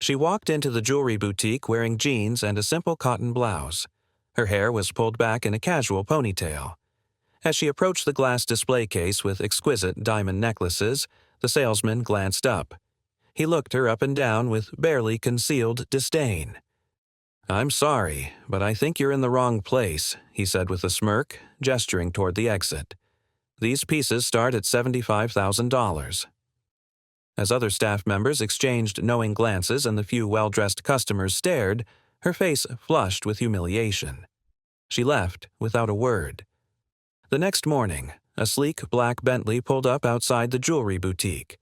She walked into the jewelry boutique wearing jeans and a simple cotton blouse. Her hair was pulled back in a casual ponytail. As she approached the glass display case with exquisite diamond necklaces, the salesman glanced up. He looked her up and down with barely concealed disdain. "I'm sorry, but I think you're in the wrong place," he said with a smirk, gesturing toward the exit. "These pieces start at $75,000. As other staff members exchanged knowing glances and the few well-dressed customers stared, her face flushed with humiliation. She left without a word. The next morning, a sleek black Bentley pulled up outside the jewelry boutique.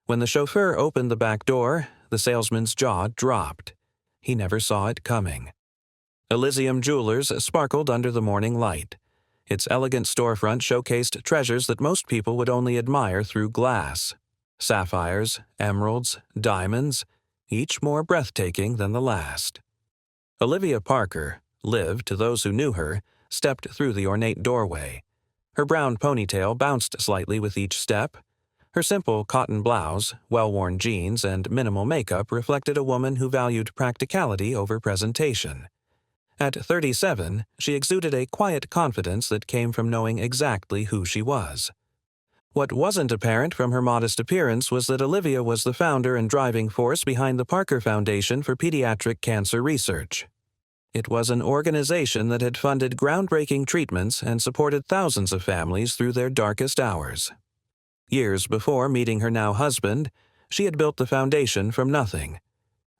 When the chauffeur opened the back door, the salesman's jaw dropped. He never saw it coming. Elysium Jewelers sparkled under the morning light. Its elegant storefront showcased treasures that most people would only admire through glass. Sapphires, emeralds, diamonds, each more breathtaking than the last. Olivia Parker, Liv to those who knew her, stepped through the ornate doorway. Her brown ponytail bounced slightly with each step. Her simple cotton blouse, well-worn jeans, and minimal makeup reflected a woman who valued practicality over presentation. At 37, she exuded a quiet confidence that came from knowing exactly who she was. What wasn't apparent from her modest appearance was that Olivia was the founder and driving force behind the Parker Foundation for Pediatric Cancer Research. It was an organization that had funded groundbreaking treatments and supported thousands of families through their darkest hours. Years before meeting her now husband, she had built the foundation from nothing.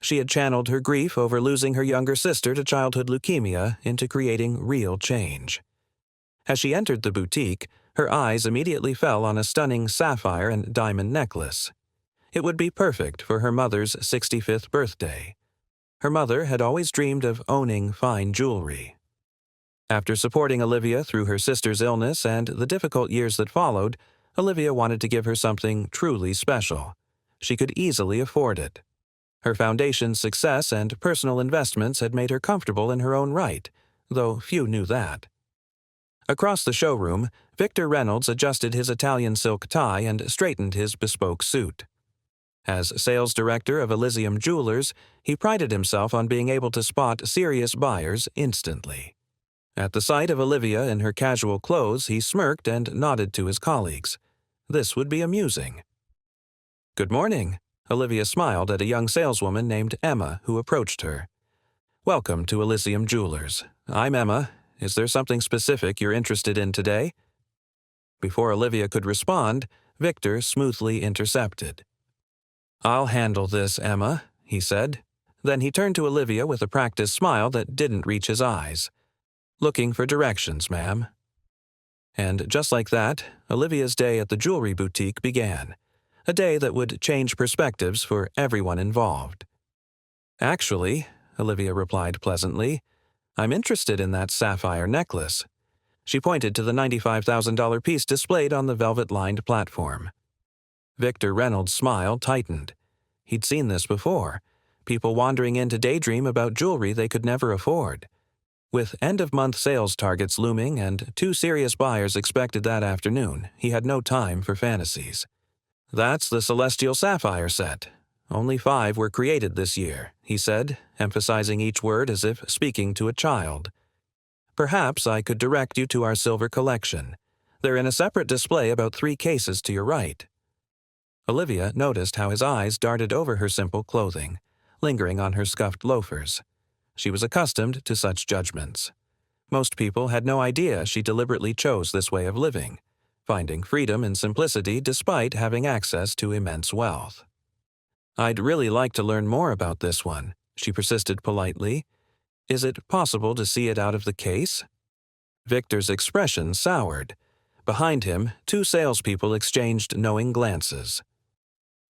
She had channeled her grief over losing her younger sister to childhood leukemia into creating real change. As she entered the boutique, her eyes immediately fell on a stunning sapphire and diamond necklace. It would be perfect for her mother's 65th birthday. Her mother had always dreamed of owning fine jewelry. After supporting Olivia through her sister's illness and the difficult years that followed, Olivia wanted to give her something truly special. She could easily afford it. Her foundation's success and personal investments had made her comfortable in her own right, though few knew that. Across the showroom, Victor Reynolds adjusted his Italian silk tie and straightened his bespoke suit. As sales director of Elysium Jewelers, he prided himself on being able to spot serious buyers instantly. At the sight of Olivia in her casual clothes, he smirked and nodded to his colleagues. This would be amusing. "Good morning." Olivia smiled at a young saleswoman named Emma who approached her. "Welcome to Elysium Jewelers. I'm Emma. Is there something specific you're interested in today?" Before Olivia could respond, Victor smoothly intercepted. "I'll handle this, Emma," he said. Then he turned to Olivia with a practiced smile that didn't reach his eyes. "Looking for directions, ma'am." And just like that, Olivia's day at the jewelry boutique began. A day that would change perspectives for everyone involved. "Actually," Olivia replied pleasantly, "I'm interested in that sapphire necklace." She pointed to the $95,000 piece displayed on the velvet-lined platform. Victor Reynolds' smile tightened. He'd seen this before. People wandering in to daydream about jewelry they could never afford. With end-of-month sales targets looming and 2 serious buyers expected that afternoon, he had no time for fantasies. "That's the Celestial Sapphire set. Only 5 were created this year," he said, emphasizing each word as if speaking to a child. "Perhaps I could direct you to our silver collection. They're in a separate display about 3 cases to your right." Olivia noticed how his eyes darted over her simple clothing, lingering on her scuffed loafers. She was accustomed to such judgments. Most people had no idea she deliberately chose this way of living, finding freedom in simplicity despite having access to immense wealth. "I'd really like to learn more about this one," she persisted politely. "Is it possible to see it out of the case?" Victor's expression soured. Behind him, 2 salespeople exchanged knowing glances.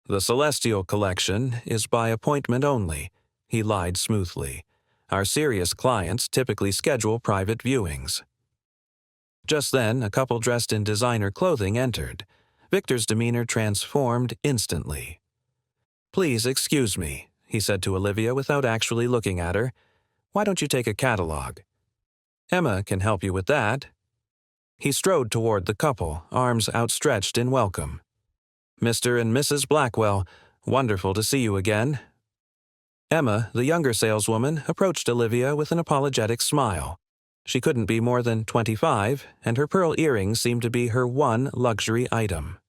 "The Celestial Collection is by appointment only," he lied smoothly. "Our serious clients typically schedule private viewings." Just then, a couple dressed in designer clothing entered. Victor's demeanor transformed instantly. "Please excuse me," he said to Olivia without actually looking at her. "Why don't you take a catalog? Emma can help you with that." He strode toward the couple, arms outstretched in welcome. "Mr. and Mrs. Blackwell, wonderful to see you again." Emma, the younger saleswoman, approached Olivia with an apologetic smile. She couldn't be more than 25, and her pearl earrings seemed to be her one luxury item.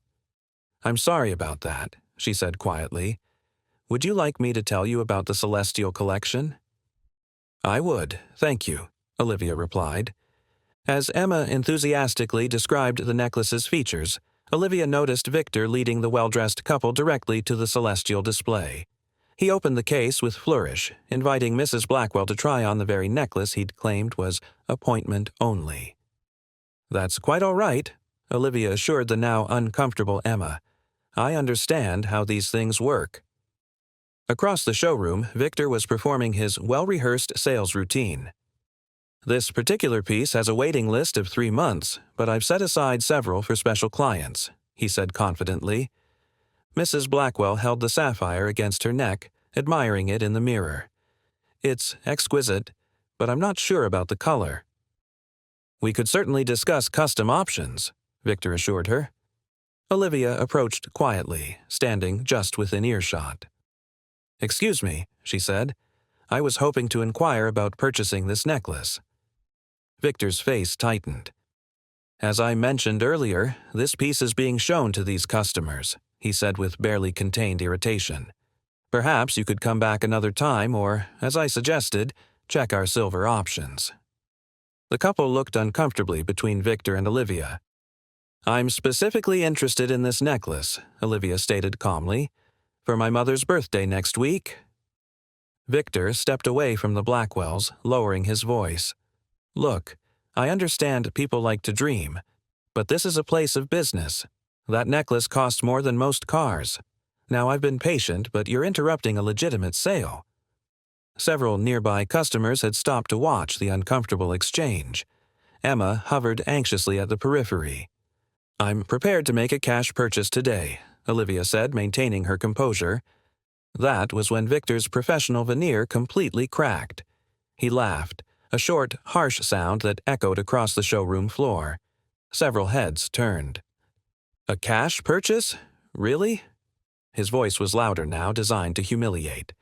"I'm sorry about that," she said quietly. "Would you like me to tell you about the Celestial Collection?" "I would, thank you," Olivia replied. As Emma enthusiastically described the necklace's features, Olivia noticed Victor leading the well-dressed couple directly to the celestial display. He opened the case with flourish, inviting Mrs. Blackwell to try on the very necklace he'd claimed was appointment only. "That's quite all right," Olivia assured the now uncomfortable Emma. "I understand how these things work." Across the showroom, Victor was performing his well-rehearsed sales routine. "This particular piece has a waiting list of 3 months, but I've set aside several for special clients," he said confidently. Mrs. Blackwell held the sapphire against her neck, admiring it in the mirror. "It's exquisite, but I'm not sure about the color." "We could certainly discuss custom options," Victor assured her. Olivia approached quietly, standing just within earshot. "Excuse me," she said. "I was hoping to inquire about purchasing this necklace." Victor's face tightened. "As I mentioned earlier, this piece is being shown to these customers," he said with barely contained irritation. "Perhaps you could come back another time or, as I suggested, check our silver options." The couple looked uncomfortably between Victor and Olivia. "I'm specifically interested in this necklace," Olivia stated calmly. "For my mother's birthday next week." Victor stepped away from the Blackwells, lowering his voice. "Look, I understand people like to dream, but this is a place of business. That necklace costs more than most cars. Now I've been patient, but you're interrupting a legitimate sale." Several nearby customers had stopped to watch the uncomfortable exchange. Emma hovered anxiously at the periphery. "I'm prepared to make a cash purchase today," Olivia said, maintaining her composure. That was when Victor's professional veneer completely cracked. He laughed, a short, harsh sound that echoed across the showroom floor. Several heads turned. "A cash purchase? Really?" His voice was louder now, designed to humiliate.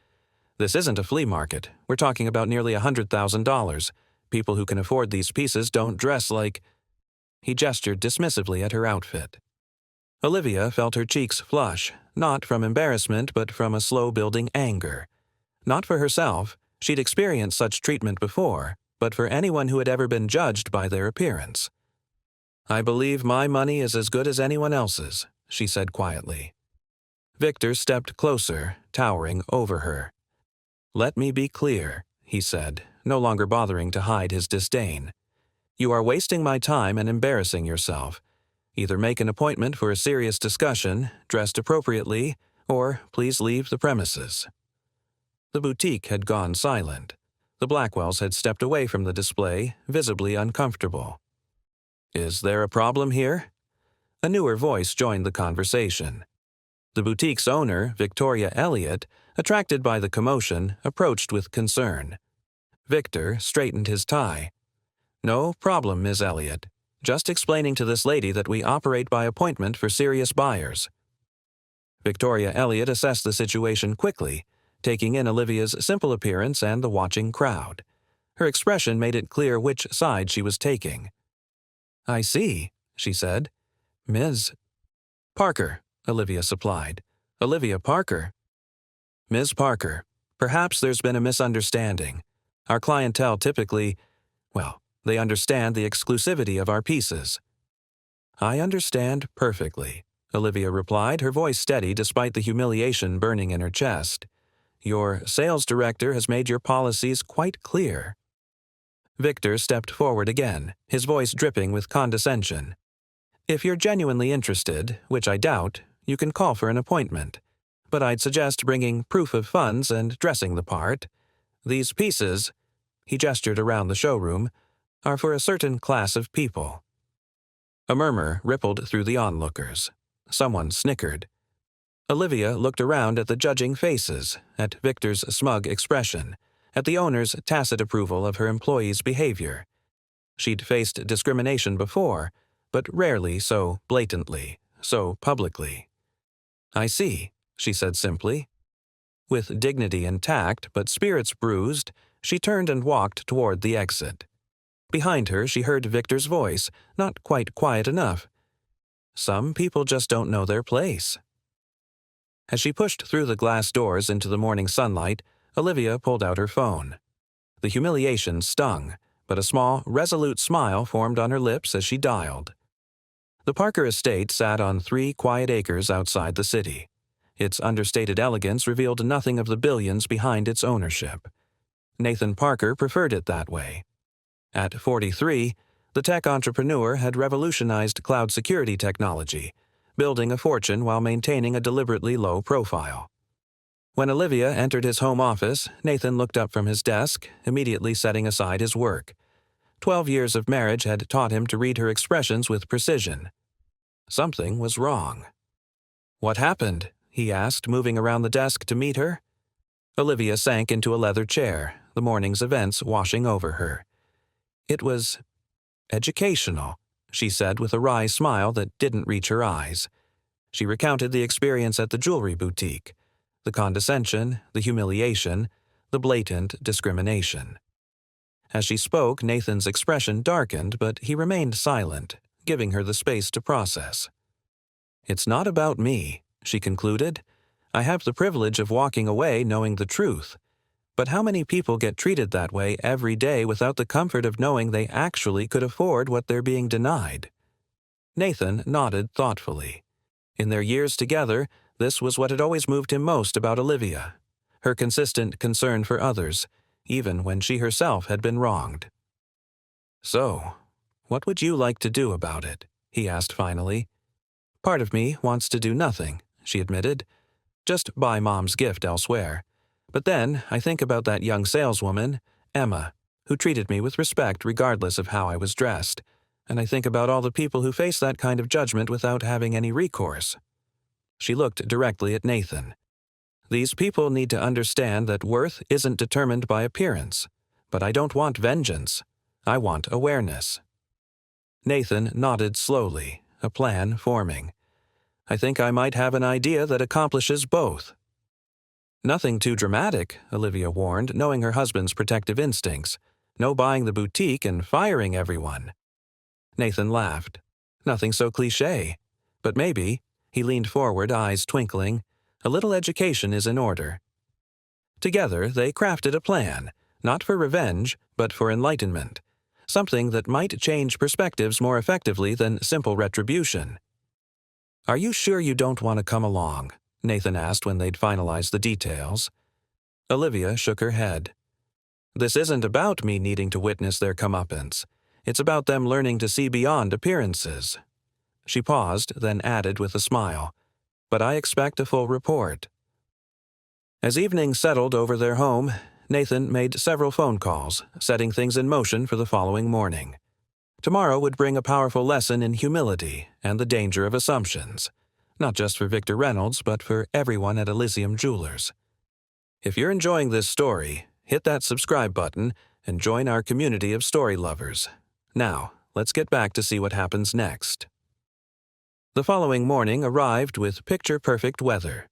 "This isn't a flea market. We're talking about nearly $100,000. People who can afford these pieces don't dress like—" He gestured dismissively at her outfit. Olivia felt her cheeks flush, not from embarrassment but from a slow-building anger. Not for herself. She'd experienced such treatment before, but for anyone who had ever been judged by their appearance. "I believe my money is as good as anyone else's," she said quietly. Victor stepped closer, towering over her. "Let me be clear," he said, no longer bothering to hide his disdain. "You are wasting my time and embarrassing yourself. Either make an appointment for a serious discussion, dressed appropriately, or please leave the premises." The boutique had gone silent. The Blackwells had stepped away from the display, visibly uncomfortable. "Is there a problem here?" A newer voice joined the conversation. The boutique's owner, Victoria Elliott, attracted by the commotion, approached with concern. Victor straightened his tie. "No problem, Ms. Elliott. Just explaining to this lady that we operate by appointment for serious buyers." Victoria Elliott assessed the situation quickly, taking in Olivia's simple appearance and the watching crowd. Her expression made it clear which side she was taking. "I see," she said. "Ms. Parker," Olivia supplied. "Olivia Parker." "Ms. Parker, perhaps there's been a misunderstanding. Our clientele typically, well, they understand the exclusivity of our pieces." "I understand perfectly," Olivia replied, her voice steady despite the humiliation burning in her chest. "Your sales director has made your policies quite clear." Victor stepped forward again, his voice dripping with condescension. "If you're genuinely interested, which I doubt, you can call for an appointment. But I'd suggest bringing proof of funds and dressing the part. These pieces," he gestured around the showroom, "are for a certain class of people." A murmur rippled through the onlookers. Someone snickered. Olivia looked around at the judging faces, at Victor's smug expression, at the owner's tacit approval of her employees' behavior. She'd faced discrimination before, but rarely so blatantly, so publicly. "I see," she said simply. With dignity intact but spirits bruised, she turned and walked toward the exit. Behind her, she heard Victor's voice, not quite quiet enough. Some people just don't know their place. As she pushed through the glass doors into the morning sunlight, Olivia pulled out her phone. The humiliation stung, but a small, resolute smile formed on her lips as she dialed. The Parker estate sat on 3 quiet acres outside the city. Its understated elegance revealed nothing of the billions behind its ownership. Nathan Parker preferred it that way. At 43, the tech entrepreneur had revolutionized cloud security technology, building a fortune while maintaining a deliberately low profile. When Olivia entered his home office, Nathan looked up from his desk, immediately setting aside his work. 12 years of marriage had taught him to read her expressions with precision. Something was wrong. "What happened?" he asked, moving around the desk to meet her. Olivia sank into a leather chair, the morning's events washing over her. "It was educational," she said with a wry smile that didn't reach her eyes. She recounted the experience at the jewelry boutique, the condescension, the humiliation, the blatant discrimination. As she spoke, Nathan's expression darkened, but he remained silent, giving her the space to process. "It's not about me," she concluded. "I have the privilege of walking away knowing the truth. But how many people get treated that way every day without the comfort of knowing they actually could afford what they're being denied?" Nathan nodded thoughtfully. In their years together, this was what had always moved him most about Olivia, her consistent concern for others, even when she herself had been wronged. "So, what would you like to do about it?" he asked finally. "Part of me wants to do nothing," she admitted. "Just buy Mom's gift elsewhere. But then I think about that young saleswoman, Emma, who treated me with respect regardless of how I was dressed, and I think about all the people who face that kind of judgment without having any recourse." She looked directly at Nathan. "These people need to understand that worth isn't determined by appearance, but I don't want vengeance. I want awareness." Nathan nodded slowly, a plan forming. "I think I might have an idea that accomplishes both." "Nothing too dramatic," Olivia warned, knowing her husband's protective instincts. "No buying the boutique and firing everyone." Nathan laughed. "Nothing so cliché. But maybe," he leaned forward, eyes twinkling, "a little education is in order." Together, they crafted a plan, not for revenge, but for enlightenment, something that might change perspectives more effectively than simple retribution. "Are you sure you don't want to come along?" Nathan asked when they'd finalized the details. Olivia shook her head. "This isn't about me needing to witness their comeuppance. It's about them learning to see beyond appearances." She paused, then added with a smile, "But I expect a full report." As evening settled over their home, Nathan made several phone calls, setting things in motion for the following morning. Tomorrow would bring a powerful lesson in humility and the danger of assumptions, not just for Victor Reynolds, but for everyone at Elysium Jewelers. If you're enjoying this story, hit that subscribe button and join our community of story lovers. Now, let's get back to see what happens next. The following morning arrived with picture-perfect weather.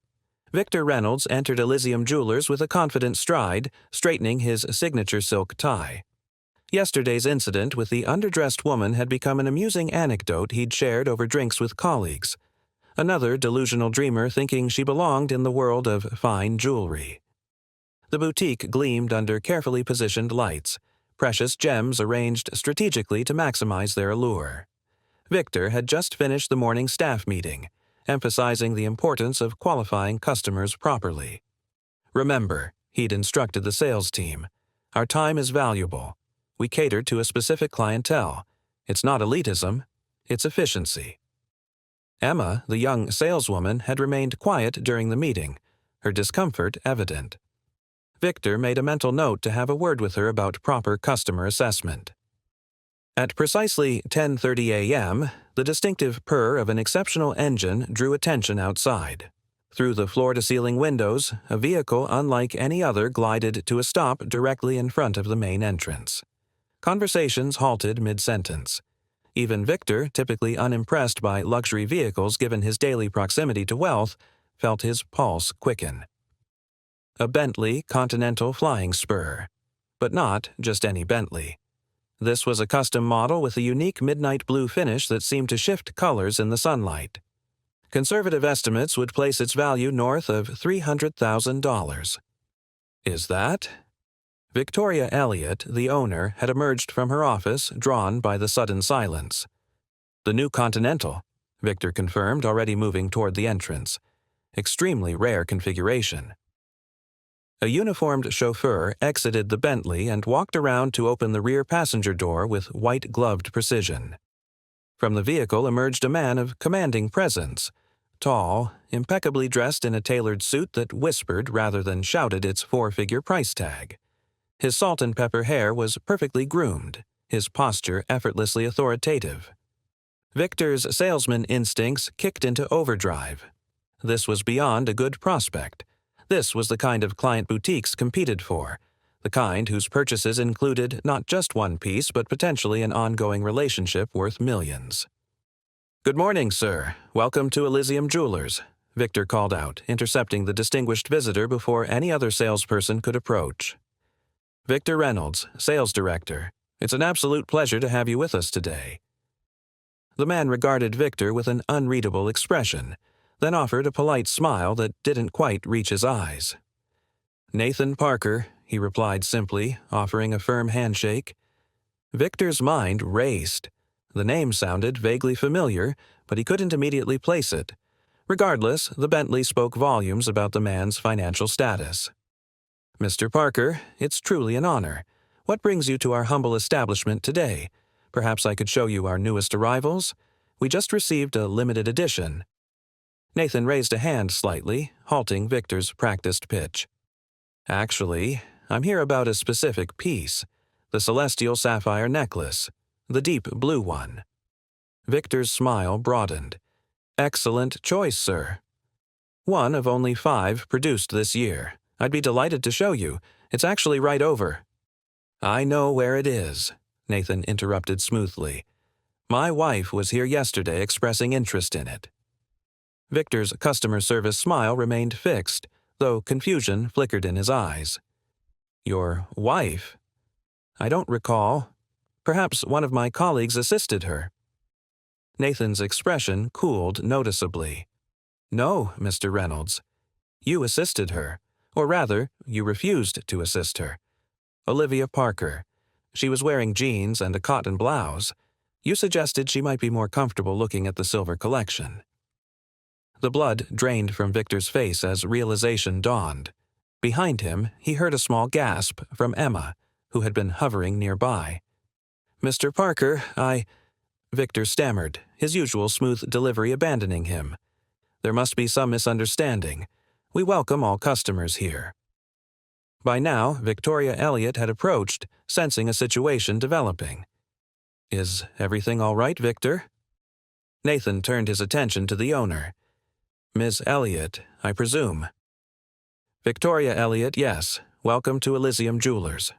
Victor Reynolds entered Elysium Jewelers with a confident stride, straightening his signature silk tie. Yesterday's incident with the underdressed woman had become an amusing anecdote he'd shared over drinks with colleagues. Another delusional dreamer thinking she belonged in the world of fine jewelry. The boutique gleamed under carefully positioned lights, precious gems arranged strategically to maximize their allure. Victor had just finished the morning staff meeting, emphasizing the importance of qualifying customers properly. "Remember," he'd instructed the sales team, "our time is valuable. We cater to a specific clientele. It's not elitism, it's efficiency." Emma, the young saleswoman, had remained quiet during the meeting, her discomfort evident. Victor made a mental note to have a word with her about proper customer assessment. At precisely 10:30 a.m., the distinctive purr of an exceptional engine drew attention outside. Through the floor-to-ceiling windows, a vehicle unlike any other glided to a stop directly in front of the main entrance. Conversations halted mid-sentence. Even Victor, typically unimpressed by luxury vehicles given his daily proximity to wealth, felt his pulse quicken. A Bentley Continental flying spur. But not just any Bentley. This was a custom model with a unique midnight blue finish that seemed to shift colors in the sunlight. Conservative estimates would place its value north of $300,000. Is that? Victoria Elliott, the owner, had emerged from her office, drawn by the sudden silence. The new Continental, Victor confirmed, already moving toward the entrance. Extremely rare configuration. A uniformed chauffeur exited the Bentley and walked around to open the rear passenger door with white-gloved precision. From the vehicle emerged a man of commanding presence, tall, impeccably dressed in a tailored suit that whispered rather than shouted its four-figure price tag. His salt-and-pepper hair was perfectly groomed, his posture effortlessly authoritative. Victor's salesman instincts kicked into overdrive. This was beyond a good prospect. This was the kind of client boutiques competed for, the kind whose purchases included not just one piece but potentially an ongoing relationship worth millions. "Good morning, sir. Welcome to Elysium Jewelers," Victor called out, intercepting the distinguished visitor before any other salesperson could approach. "Victor Reynolds, sales director. It's an absolute pleasure to have you with us today." The man regarded Victor with an unreadable expression, then offered a polite smile that didn't quite reach his eyes. "Nathan Parker," he replied simply, offering a firm handshake. Victor's mind raced. The name sounded vaguely familiar, but he couldn't immediately place it. Regardless, the Bentley spoke volumes about the man's financial status. "Mr. Parker, it's truly an honor. What brings you to our humble establishment today? Perhaps I could show you our newest arrivals? We just received a limited edition." Nathan raised a hand slightly, halting Victor's practiced pitch. "Actually, I'm here about a specific piece, the celestial sapphire necklace, the deep blue one." Victor's smile broadened. "Excellent choice, sir. One of only 5 produced this year. I'd be delighted to show you. It's actually right over." "I know where it is," Nathan interrupted smoothly. "My wife was here yesterday expressing interest in it." Victor's customer service smile remained fixed, though confusion flickered in his eyes. "Your wife? I don't recall. Perhaps one of my colleagues assisted her." Nathan's expression cooled noticeably. "No, Mr. Reynolds. You assisted her. Or rather, you refused to assist her. Olivia Parker. She was wearing jeans and a cotton blouse. You suggested she might be more comfortable looking at the silver collection." The blood drained from Victor's face as realization dawned. Behind him, he heard a small gasp from Emma, who had been hovering nearby. "Mr. Parker, Victor stammered, his usual smooth delivery abandoning him. "There must be some misunderstanding. We welcome all customers here." By now, Victoria Elliott had approached, sensing a situation developing. "Is everything all right, Victor?" Nathan turned his attention to the owner. "Ms. Elliott, I presume." "Victoria Elliott, yes. Welcome to Elysium Jewelers."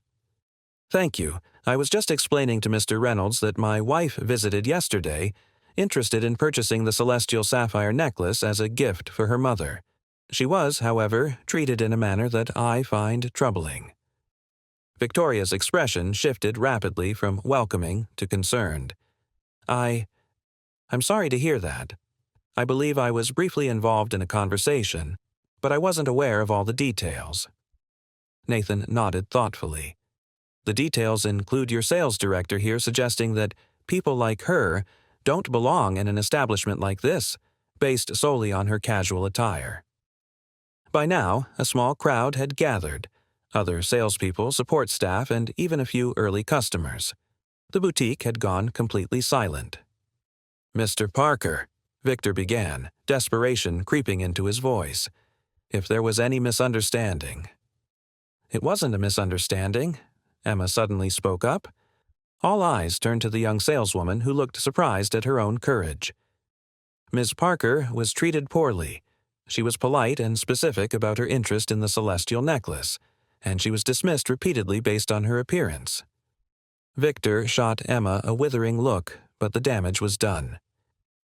"Thank you. I was just explaining to Mr. Reynolds that my wife visited yesterday, interested in purchasing the celestial sapphire necklace as a gift for her mother. She was, however, treated in a manner that I find troubling." Victoria's expression shifted rapidly from welcoming to concerned. I'm sorry to hear that. I believe I was briefly involved in a conversation, but I wasn't aware of all the details." Nathan nodded thoughtfully. "The details include your sales director here suggesting that people like her don't belong in an establishment like this, based solely on her casual attire." By now, a small crowd had gathered, other salespeople, support staff, and even a few early customers. The boutique had gone completely silent. "Mr. Parker," Victor began, desperation creeping into his voice. "If there was any misunderstanding—" "It wasn't a misunderstanding," Emma suddenly spoke up. All eyes turned to the young saleswoman who looked surprised at her own courage. "Ms. Parker was treated poorly. She was polite and specific about her interest in the celestial necklace, and she was dismissed repeatedly based on her appearance." Victor shot Emma a withering look, but the damage was done.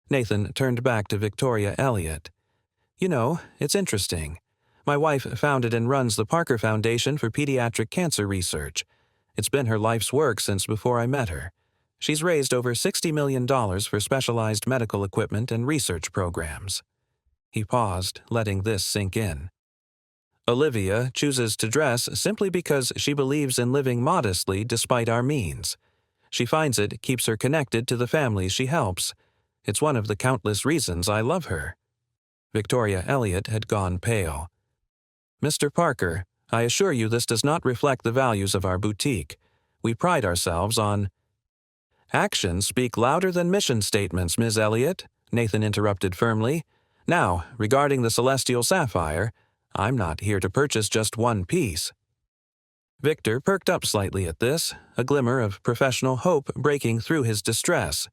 Nathan turned back to Victoria Elliott. "You know, it's interesting. My wife founded and runs the Parker Foundation for Pediatric Cancer Research. It's been her life's work since before I met her. She's raised over $60 million for specialized medical equipment and research programs." He paused, letting this sink in. "Olivia chooses to dress simply because she believes in living modestly despite our means. She finds it keeps her connected to the families she helps. It's one of the countless reasons I love her." Victoria Elliott had gone pale. "Mr. Parker, I assure you this does not reflect the values of our boutique. We pride ourselves on—" "Actions speak louder than mission statements, Ms. Elliott," Nathan interrupted firmly. "Now, regarding the celestial sapphire, I'm not here to purchase just one piece." Victor perked up slightly at this, a glimmer of professional hope breaking through his distress.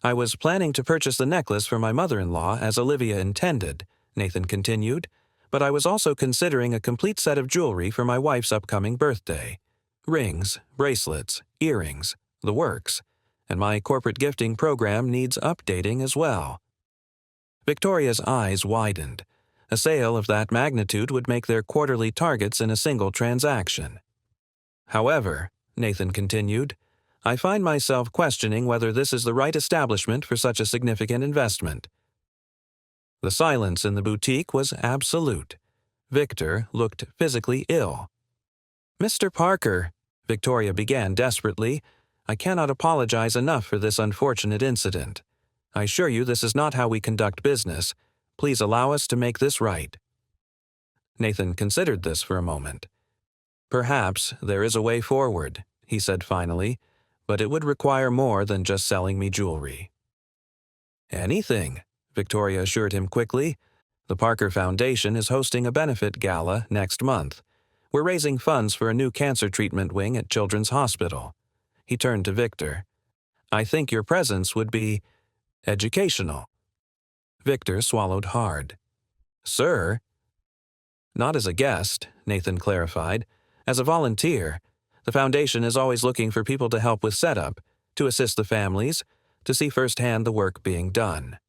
"I was planning to purchase the necklace for my mother-in-law as Olivia intended," Nathan continued, "but I was also considering a complete set of jewelry for my wife's upcoming birthday. Rings, bracelets, earrings, the works, and my corporate gifting program needs updating as well." Victoria's eyes widened. A sale of that magnitude would make their quarterly targets in a single transaction. "However," Nathan continued, "I find myself questioning whether this is the right establishment for such a significant investment." The silence in the boutique was absolute. Victor looked physically ill. "Mr. Parker," Victoria began desperately, "I cannot apologize enough for this unfortunate incident. I assure you this is not how we conduct business. Please allow us to make this right." Nathan considered this for a moment. "Perhaps there is a way forward," he said finally, "but it would require more than just selling me jewelry." "Anything," Victoria assured him quickly. "The Parker Foundation is hosting a benefit gala next month. We're raising funds for a new cancer treatment wing at Children's Hospital." He turned to Victor. "I think your presence would be educational." Victor swallowed hard. "Sir?" "Not as a guest," Nathan clarified. "As a volunteer. The foundation is always looking for people to help with setup, to assist the families, to see firsthand the work being done."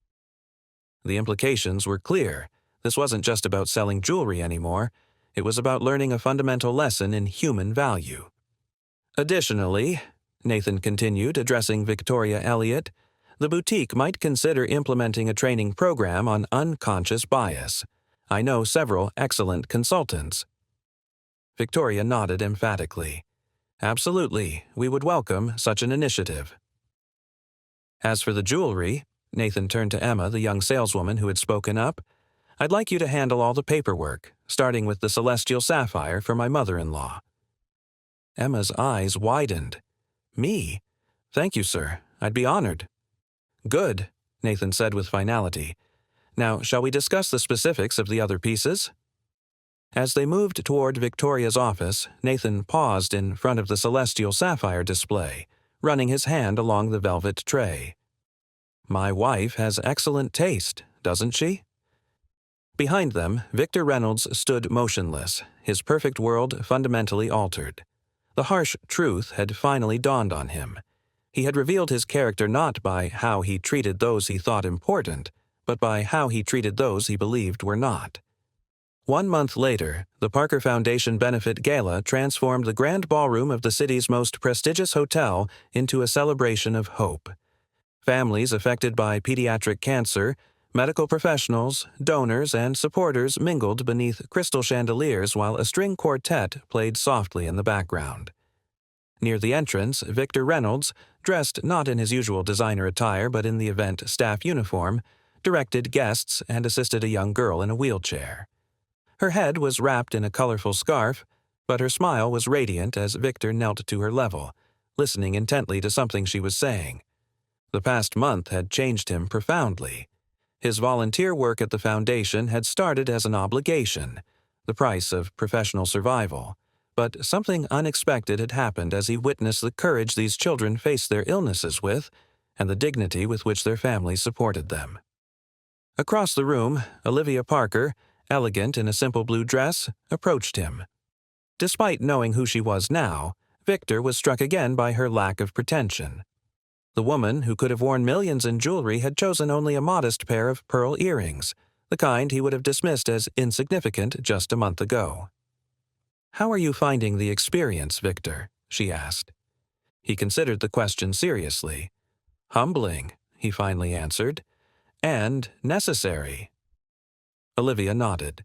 The implications were clear. This wasn't just about selling jewelry anymore. It was about learning a fundamental lesson in human value. "Additionally," Nathan continued, addressing Victoria Elliott, "the boutique might consider implementing a training program on unconscious bias. I know several excellent consultants." Victoria nodded emphatically. "Absolutely, we would welcome such an initiative." "As for the jewelry," Nathan turned to Emma, the young saleswoman who had spoken up, "I'd like you to handle all the paperwork, starting with the celestial sapphire for my mother-in-law." Emma's eyes widened. "Me? Thank you, sir. I'd be honored." "Good," Nathan said with finality. "Now, shall we discuss the specifics of the other pieces?" As they moved toward Victoria's office, Nathan paused in front of the celestial sapphire display, running his hand along the velvet tray. "My wife has excellent taste, doesn't she?" Behind them, Victor Reynolds stood motionless, his perfect world fundamentally altered. The harsh truth had finally dawned on him. He had revealed his character not by how he treated those he thought important, but by how he treated those he believed were not. 1 month later, the Parker Foundation Benefit Gala transformed the grand ballroom of the city's most prestigious hotel into a celebration of hope. Families affected by pediatric cancer, medical professionals, donors, and supporters mingled beneath crystal chandeliers while a string quartet played softly in the background. Near the entrance, Victor Reynolds, dressed not in his usual designer attire but in the event staff uniform, directed guests and assisted a young girl in a wheelchair. Her head was wrapped in a colorful scarf, but her smile was radiant as Victor knelt to her level, listening intently to something she was saying. The past month had changed him profoundly. His volunteer work at the foundation had started as an obligation, the price of professional survival. But something unexpected had happened as he witnessed the courage these children faced their illnesses with, and the dignity with which their families supported them. Across the room, Olivia Parker, elegant in a simple blue dress, approached him. Despite knowing who she was now, Victor was struck again by her lack of pretension. The woman who could have worn millions in jewelry had chosen only a modest pair of pearl earrings, the kind he would have dismissed as insignificant just a month ago. "How are you finding the experience, Victor?" she asked. He considered the question seriously. "Humbling," he finally answered, "and necessary." Olivia nodded.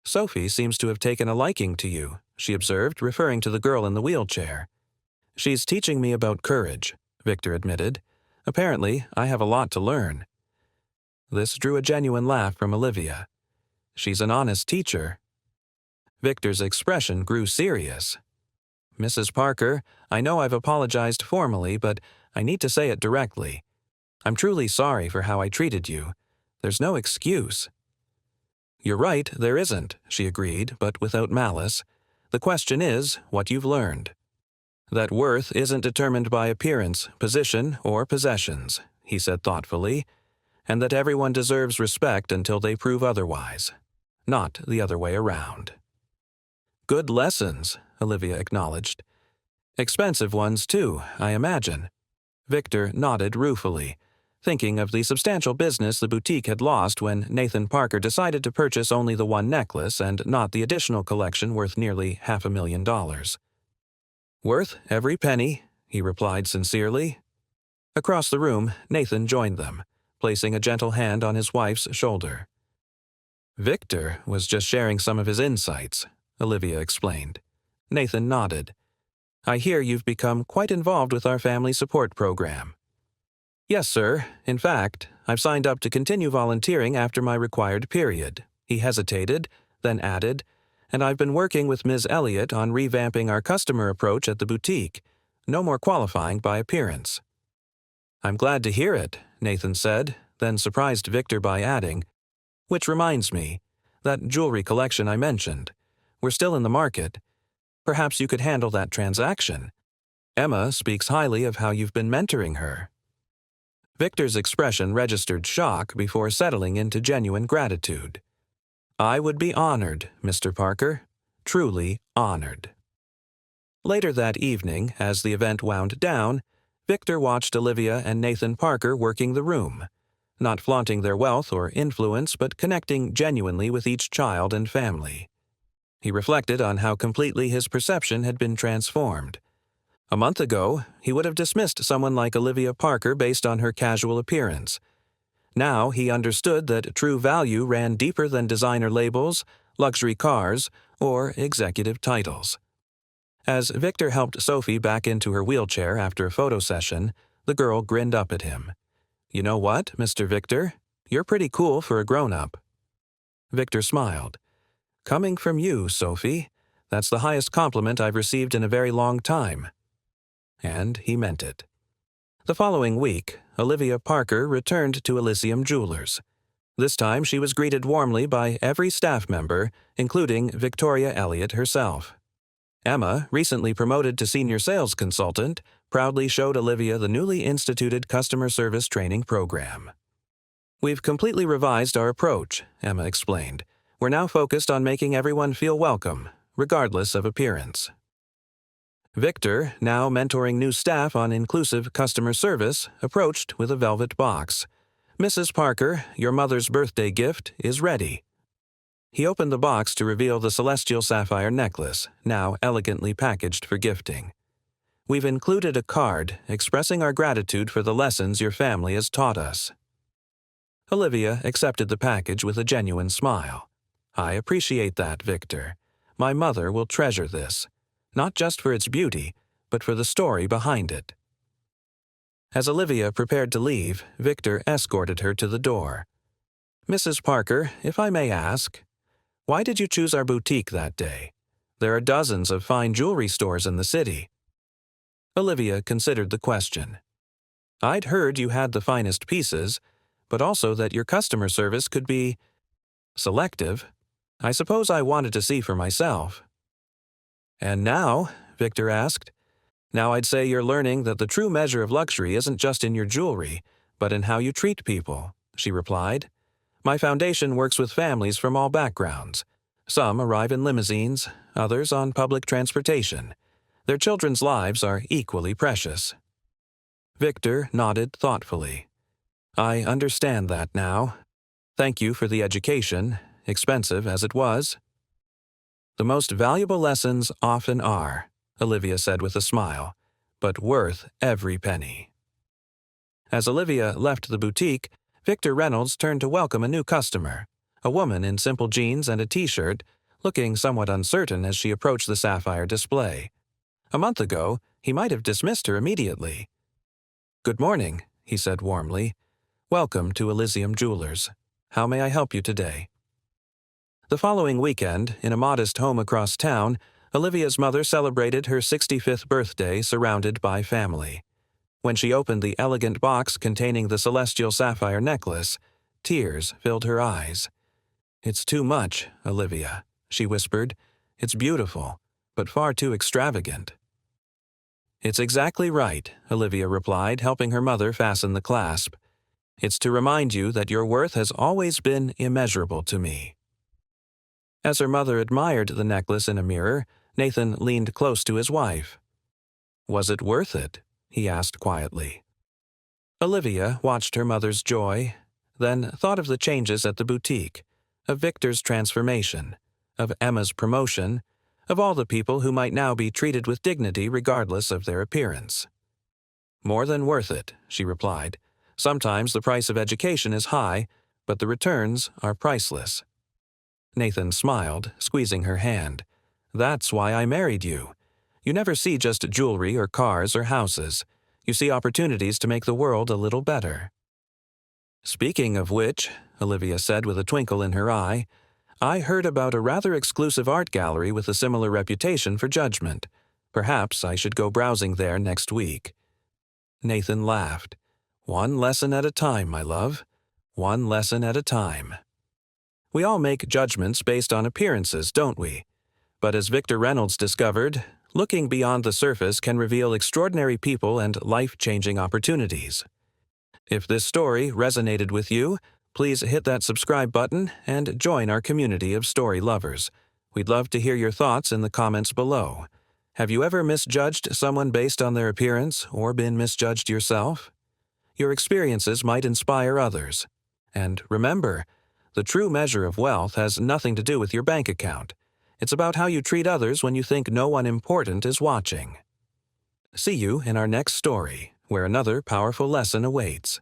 "Sophie seems to have taken a liking to you," she observed, referring to the girl in the wheelchair. "She's teaching me about courage," Victor admitted. "Apparently, I have a lot to learn." This drew a genuine laugh from Olivia. "She's an honest teacher." Victor's expression grew serious. "Mrs. Parker, I know I've apologized formally, but I need to say it directly. I'm truly sorry for how I treated you. There's no excuse." "You're right, there isn't," she agreed, but without malice. "The question is what you've learned. That worth isn't determined by appearance, position, or possessions," he said thoughtfully, "and that everyone deserves respect until they prove otherwise. Not the other way around." "Good lessons," Olivia acknowledged. "Expensive ones, too, I imagine." Victor nodded ruefully, thinking of the substantial business the boutique had lost when Nathan Parker decided to purchase only the one necklace and not the additional collection worth nearly $500,000. "Worth every penny," he replied sincerely. Across the room, Nathan joined them, placing a gentle hand on his wife's shoulder. "Victor was just sharing some of his insights," Olivia explained. Nathan nodded. "I hear you've become quite involved with our family support program." "Yes, sir. In fact, I've signed up to continue volunteering after my required period." He hesitated, then added, "And I've been working with Ms. Elliott on revamping our customer approach at the boutique. No more qualifying by appearance." "I'm glad to hear it," Nathan said, then surprised Victor by adding, "Which reminds me, that jewelry collection I mentioned. We're still in the market. Perhaps you could handle that transaction. Emma speaks highly of how you've been mentoring her." Victor's expression registered shock before settling into genuine gratitude. "I would be honored, Mr. Parker. Truly honored." Later that evening, as the event wound down, Victor watched Olivia and Nathan Parker working the room, not flaunting their wealth or influence but connecting genuinely with each child and family. He reflected on how completely his perception had been transformed. A month ago, he would have dismissed someone like Olivia Parker based on her casual appearance. Now he understood that true value ran deeper than designer labels, luxury cars, or executive titles. As Victor helped Sophie back into her wheelchair after a photo session, the girl grinned up at him. "You know what, Mr. Victor? You're pretty cool for a grown-up." Victor smiled. "Coming from you, Sophie, that's the highest compliment I've received in a very long time." And he meant it. The following week, Olivia Parker returned to Elysium Jewelers. This time she was greeted warmly by every staff member, including Victoria Elliott herself. Emma, recently promoted to senior sales consultant, proudly showed Olivia the newly instituted customer service training program. "We've completely revised our approach," Emma explained. "We're now focused on making everyone feel welcome, regardless of appearance." Victor, now mentoring new staff on inclusive customer service, approached with a velvet box. "Mrs. Parker, your mother's birthday gift is ready." He opened the box to reveal the celestial sapphire necklace, now elegantly packaged for gifting. "We've included a card expressing our gratitude for the lessons your family has taught us." Olivia accepted the package with a genuine smile. "I appreciate that, Victor. My mother will treasure this. Not just for its beauty, but for the story behind it." As Olivia prepared to leave, Victor escorted her to the door. "Mrs. Parker, if I may ask, why did you choose our boutique that day? There are dozens of fine jewelry stores in the city." Olivia considered the question. "I'd heard you had the finest pieces, but also that your customer service could be selective. I suppose I wanted to see for myself." "And now?" Victor asked. "Now I'd say you're learning that the true measure of luxury isn't just in your jewelry, but in how you treat people," she replied. "My foundation works with families from all backgrounds. Some arrive in limousines, others on public transportation. Their children's lives are equally precious." Victor nodded thoughtfully. "I understand that now." Thank you for the education, expensive as it was. The most valuable lessons often are, Olivia said with a smile, but worth every penny. As Olivia left the boutique, Victor Reynolds turned to welcome a new customer, a woman in simple jeans and a t-shirt, looking somewhat uncertain as she approached the sapphire display. A month ago, he might have dismissed her immediately. "Good morning," he said warmly. "Welcome to Elysium Jewelers. How may I help you today?" The following weekend, in a modest home across town, Olivia's mother celebrated her 65th birthday surrounded by family. When she opened the elegant box containing the celestial sapphire necklace, tears filled her eyes. "It's too much, Olivia," she whispered. "It's beautiful, but far too extravagant." "It's exactly right," Olivia replied, helping her mother fasten the clasp. "It's to remind you that your worth has always been immeasurable to me." As her mother admired the necklace in a mirror, Nathan leaned close to his wife. "Was it worth it?" he asked quietly. Olivia watched her mother's joy, then thought of the changes at the boutique, of Victor's transformation, of Emma's promotion, of all the people who might now be treated with dignity regardless of their appearance. "More than worth it," she replied. "Sometimes the price of education is high, but the returns are priceless." Nathan smiled, squeezing her hand. "That's why I married you. You never see just jewelry or cars or houses. You see opportunities to make the world a little better." "Speaking of which," Olivia said with a twinkle in her eye, "I heard about a rather exclusive art gallery with a similar reputation for judgment. Perhaps I should go browsing there next week." Nathan laughed. "One lesson at a time, my love. One lesson at a time." We all make judgments based on appearances, don't we? But as Victor Reynolds discovered, looking beyond the surface can reveal extraordinary people and life-changing opportunities. If this story resonated with you, please hit that subscribe button and join our community of story lovers. We'd love to hear your thoughts in the comments below. Have you ever misjudged someone based on their appearance or been misjudged yourself? Your experiences might inspire others. And remember, the true measure of wealth has nothing to do with your bank account. It's about how you treat others when you think no one important is watching. See you in our next story, where another powerful lesson awaits.